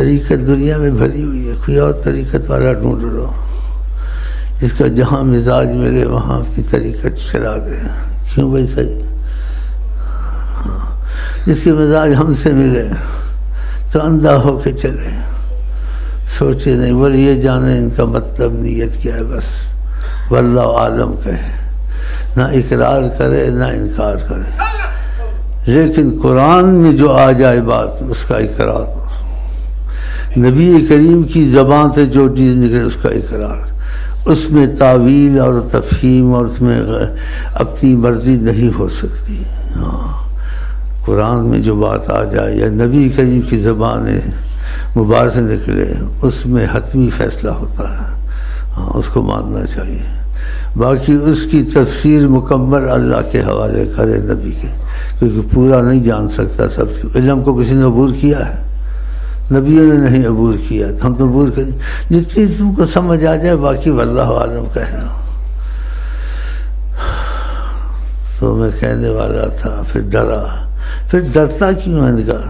طریقت دنیا میں بھری ہوئی ہے، کوئی اور طریقت والا ڈھونڈ لو جس کا جہاں مزاج ملے وہاں اپنی طریقت چلا دے. کیوں بھائی صحیح؟ جس کے مزاج ہم سے ملے تو اندھا ہو کے چلے، سوچے نہیں، بولے یہ جانے ان کا مطلب نیت کیا ہے، بس واللہ عالم کہے، نہ اقرار کرے نہ انکار کرے. لیکن قرآن میں جو آ جائے بات اس کا اقرار، نبی کریم کی زبان سے جو چیز نکلے اس کا اقرار، اس میں تعویل اور تفہیم اور اس میں اپنی مرضی نہیں ہو سکتی. ہاں قرآن میں جو بات آ جائے یا نبی کریم کی زبان مبارک سے نکلے اس میں حتمی فیصلہ ہوتا ہے. ہاں اس کو ماننا چاہیے. باقی اس کی تفسیر مکمل اللہ کے حوالے کرے نبی کے، کیونکہ پورا نہیں جان سکتا سب کو. علم کو کسی نے عبور کیا ہے؟ نبیوں نے نہیں عبور کیا. ہم تو عبور کریں جتنی تم کو سمجھ آ جائے، باقی واللہ عالم کہنا. تو میں کہنے والا تھا، پھر ڈرا. پھر ڈرتا کیوں ہے؟ کہا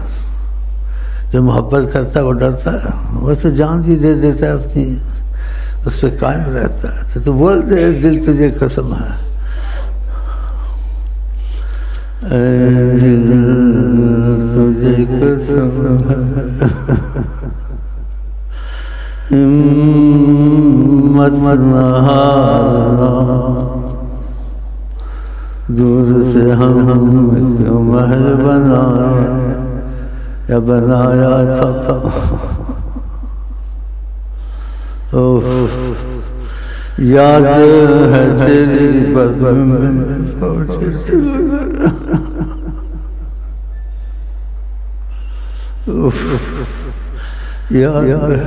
جو محبت کرتا ہے وہ ڈرتا ہے، وہ تو جان بھی دے دیتا ہے اپنی، اس پہ قائم رہتا ہے. تو بول دے ایک دل تجھے قسم ہے، اے دل تجھے قسم ہے، ہمت نہ ہارنا، دور سے ہم کیوں محل بنائے یا بنایا تھا. یاد ہے تیری بزم میں پہنچے تھے گزر، یاد ہے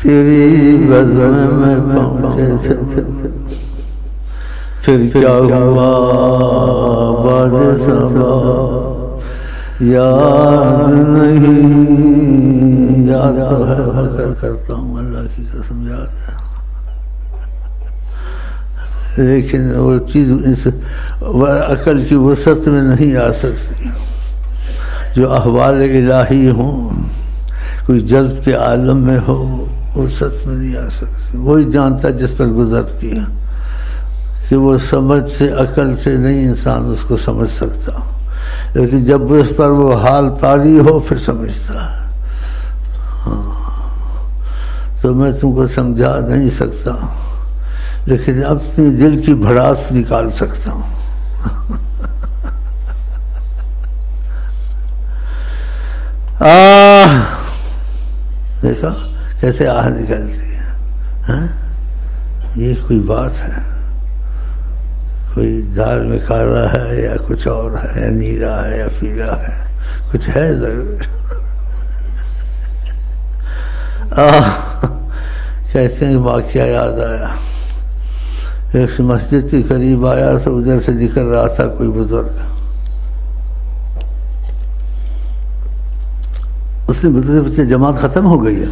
تیری بزم میں پہنچے تھے. پھر کیا ہوا بعد صبا یاد نہیں، یاد تو ہے فکر کرتا ہوں اللہ کی قسم یاد ہے، لیکن وہ چیز اس عقل کی وسعت میں نہیں آ سکتی. جو احوال الہی ہوں، کوئی جذب کے عالم میں ہو، وسعت میں نہیں آ سکتی. وہی جانتا جس پر گزرتی ہے، کہ وہ سمجھ سے عقل سے نہیں انسان اس کو سمجھ سکتا، لیکن جب اس پر وہ حال طاری ہو پھر سمجھتا ہے. ہاں تو میں تم کو سمجھا نہیں سکتا، لیکن اپنی دل کی بھڑاس نکال سکتا ہوں. دیکھا کیسے آہ نکلتی ہے. یہ کوئی بات ہے؟ کوئی دال میں کالا ہے یا کچھ اور ہے، یا نیلا ہے یا پیلا ہے، کچھ ہے ضرور. کہتے ہیں واقعہ یاد آیا، ایک مسجد کے قریب آیا تو ادھر سے نکل رہا تھا کوئی بزرگ. اس نے بچے جماعت ختم ہو گئی ہے،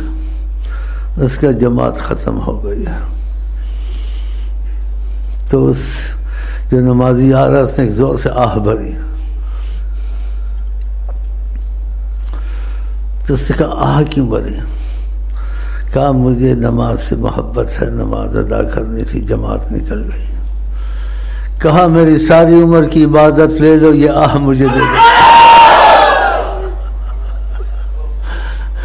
اس کا جماعت ختم ہو گئی ہے. تو اس جو نمازی آ رہا اس نے ایک زور سے آہ بھری. تو اس نے کہا آہ کیوں بھری؟ کہا مجھے نماز سے محبت ہے، نماز ادا کرنی تھی، جماعت نکل گئی. کہا میری ساری عمر کی عبادت لے لو، یہ آہ مجھے دے دو.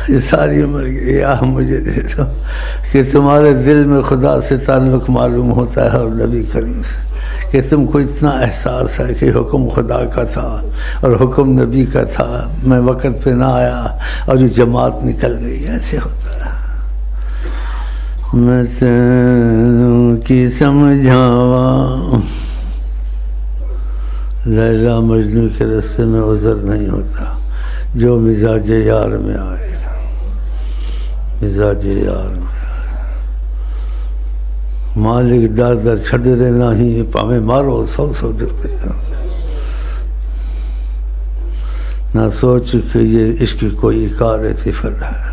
یہ ساری عمر کی یہ آہ مجھے دے دو کہ تمہارے دل میں خدا سے تعلق معلوم ہوتا ہے اور نبی کریم سے، کہ تم کو اتنا احساس ہے کہ حکم خدا کا تھا اور حکم نبی کا تھا، میں وقت پہ نہ آیا اور یہ جماعت نکل گئی. ایسے ہوتا ہے. میں تینوں کی سمجھاواں، لیلا مجنوں کے رستے میں عذر نہیں ہوتا. جو مزاج یار میں آئے، مزاج یار میں مالک در در چھڑ دینا ہی پامے مارو 100 دکھتے ہیں. نہ سوچ کہ یہ عشق کوئی کار طفل ہے.